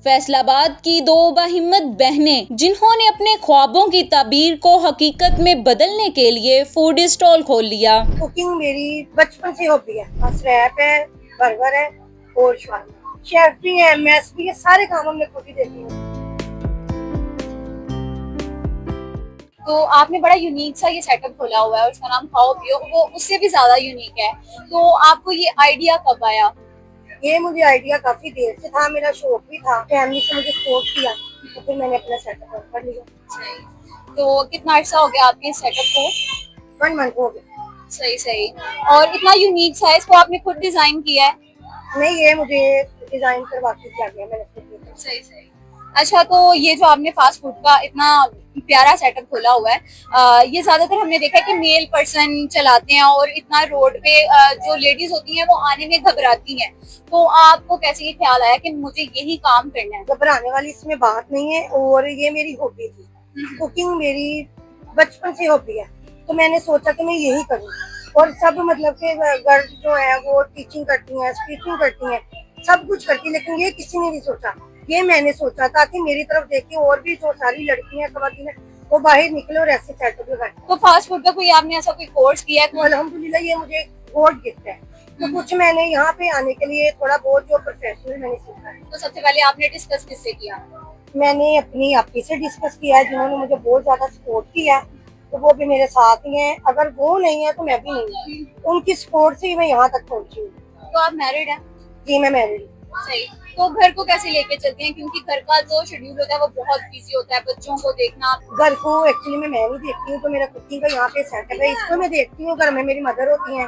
फैसलाबाद की दो बाहिम्मत बहनें जिन्होंने अपने ख्वाबों की ताबीर को हकीकत में बदलने के लिए फूड स्टॉल खोल लिया। कुकिंग मेरी बचपन से हॉबी है। बस रैप है, बर्गर है और शवारमा। शेफ भी है, मेस भी है, सारे काम हमने खुद ही देखे हैं। तो आपने बड़ा यूनिक सा ये सेटअप खोला हुआ है और उसका नाम खाओ पियो, वो उससे भी ज्यादा यूनिक है। तो आपको ये आइडिया कब आया? ये मुझे आइडिया काफी देर से था, मेरा शौक भी था, फैमिली से मुझे सपोर्ट किया, तो फिर मैंने अपना सेटअप कर लिया। तो कितना अर्सा हो गया आपके सेटअप को? 1 मंथ हो गया। सही सही। और इतना यूनिक सा है, इसको आपने खुद डिजाइन किया है? नहीं, ये मुझे डिजाइन करवा के किया गया, मैंने खुद किया। सही सही। अच्छा, तो ये जो आपने फास्ट फूड का इतना प्यारा सेटअप खोला हुआ है, ये ज्यादातर हमने देखा है कि मेल पर्सन चलाते हैं और इतना रोड पे जो लेडीज होती हैं वो आने में घबराती हैं। तो आपको कैसे ये ख्याल आया कि मुझे यही काम करना है? घबराने वाली इसमें बात नहीं है, और ये मेरी हॉबी थी। कुकिंग मेरी बचपन से हॉबी है, तो मैंने सोचा कि मैं यही करूँ। और सब मतलब के गर्ल जो है वो टीचिंग करती हैं, स्पीचिंग करती हैं, सब कुछ करती है, लेकिन ये किसी ने नहीं सोचा। ये मैंने सोचा था कि मेरी तरफ देख के और भी जो सारी लड़कियां खवातीन है वो बाहर निकले और ऐसे सेटअप लगाए। तो फास्ट फूड का कोई आपने ऐसा कोई कोर्स किया है? तो अल्हम्दुलिल्लाह ये मुझे गॉड गिफ्ट है। तो कुछ मैंने यहाँ पे आने के लिए थोड़ा बहुत जो प्रोफेशनल मैंने सीखा है। तो सबसे पहले आपने डिस्कस किससे किया? मैंने अपनी आपी से डिस्कस किया है, जिन्होंने मुझे बहुत ज्यादा सपोर्ट किया, तो वो भी मेरे साथ ही हैं। अगर वो नहीं है तो मैं भी नहीं हूँ, उनकी सपोर्ट से ही मैं यहाँ तक पहुँची हूँ। तो आप मैरिड हैं? जी, मैं मैरिड। सही। तो घर को कैसे लेके चलते हैं, क्योंकि घर का जो शेड्यूल होता है वो बहुत बिजी होता है, बच्चों को देखना। घर को एक्चुअली में मैं नहीं देखती हूँ, तो मेरा कुकिंग का यहाँ पे सेटअप है, इसको मैं देखती हूँ। घर में मेरी मदर होती हैं,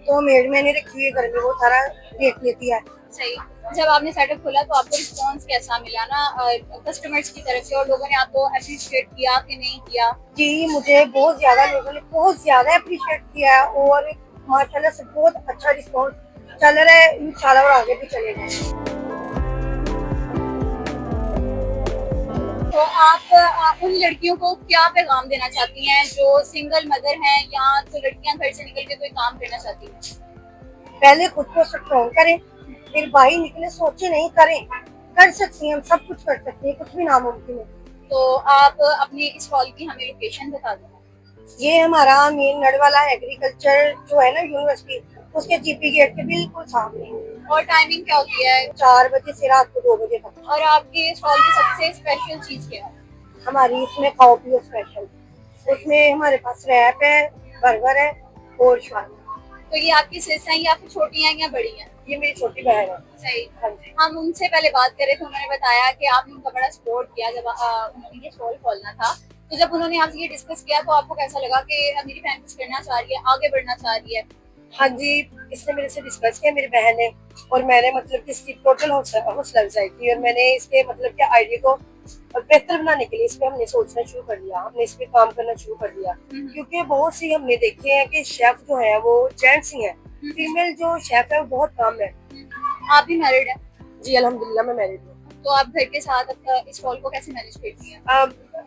तो मेड मैंने रखी हुई है घर में, वो सारा देख लेती है। सही। जब आपने सेटअप खोला तो आपको रिस्पॉन्स कैसा मिला ना कस्टमर्स की तरफ से, और लोगों ने आपको अप्रिशिएट किया कि नहीं किया? जी, मुझे बहुत ज्यादा लोगों ने बहुत ज्यादा अप्रिशिएट किया है, और माशाल्लाह से बहुत अच्छा रिस्पॉन्स चल रहा है, इंशाल्लाह और आगे भी चलेगा। तो आप उन लड़कियों को क्या पैगाम देना चाहती हैं जो सिंगल मदर हैं या जो लड़कियां घर से निकल के कोई काम करना चाहती हैं? पहले खुद को स्ट्रॉन्ग करें, फिर बाहर निकले, सोचे नहीं, करें। कर सकती हैं, हम सब कुछ कर सकते हैं, कुछ भी नामुमकिन है। तो आप अपनी स्टॉल की हमें लोकेशन बता दो। ये हमारा मेन नडवाला एग्रीकल्चर जो है ना यूनिवर्सिटी, उसके जीपी गेट के बिल्कुल सामने। और टाइमिंग क्या होती है? 4 बजे से रात को 2 बजे तक। और आपके स्टॉल की सबसे स्पेशल चीज क्या है? हमारी इसमें खाओ पियो स्पेशल, उसमें हमारे पास रैप है, बर्गर है और शवारमा। तो ये आपकी सिस्टर हैं या फिर छोटी हैं या बड़ी हैं? ये मेरी छोटी बहन है। सही। हाँ जी। हम उनसे पहले बात करें तो उन्होंने बताया कि आपने उनका बड़ा सपोर्ट किया जब उन्होंने ये स्टॉल खोलना था। तो जब उन्होंने आपसे ये डिस्कस किया तो आपको कैसा लगा कि मेरी बहन कुछ करना चाह रही है, आगे बढ़ना चाह रही है? हाँ जी, इसने मेरे से डिस्कस किया, मेरी बहन ने, और मैंने मतलब कि इसकी टोटल हौसला अफजाई की, और मैंने इसके मतलब के आइडिया को बेहतर बनाने के लिए इस पे हमने सोचना शुरू कर दिया, हमने इस पे काम करना शुरू कर दिया। क्योंकि बहुत सी हमने देखे हैं कि शेफ जो है वो जेंट्स ही हैं, फीमेल जो शेफ है वो बहुत कम है। आप भी मैरिड हैं? जी अल्हम्दुलिल्लाह मैं मैरिड हूँ। तो आप घर के साथ इस स्टॉल को कैसे मैनेज करती हैं?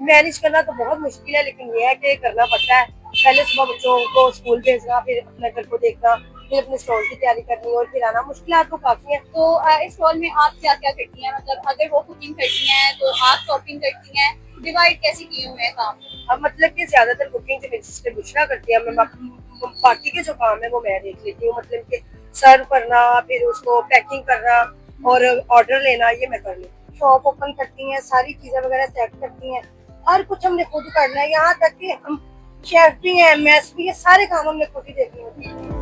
मैनेज करना तो बहुत मुश्किल है, लेकिन ये है कि करना पड़ता है। पहले सुबह बच्चों को स्कूल भेजना, फिर अपने घर को देखना, फिर अपने स्टॉल की तैयारी करनी, और फिर आना। मुश्किलात तो काफी है। तो इस स्टॉल में आप क्या क्या करती हैं? मतलब अगर वो कुकिंग करती हैं तो आप शॉपिंग करती हैं, डिवाइड कैसे किए हुए हैं काम? अब मतलब कि ज्यादातर कुकिंग जो मेरी सिस्टर बुशरा करती है, मैं बाकी के जो काम है वो मैं देख लेती हूँ। मतलब कि सर्व करना, फिर उसको पैकिंग करना और ऑर्डर लेना, ये मैं कर लेती हूँ। शॉप ओपन करती हैं, सारी चीजें वगैरह सेट करती हैं, हर कुछ हमने खुद करना है। यहाँ तक कि हम शेफ भी हैं, मेस भी है, सारे काम हमने खुद ही देखने होते हैं।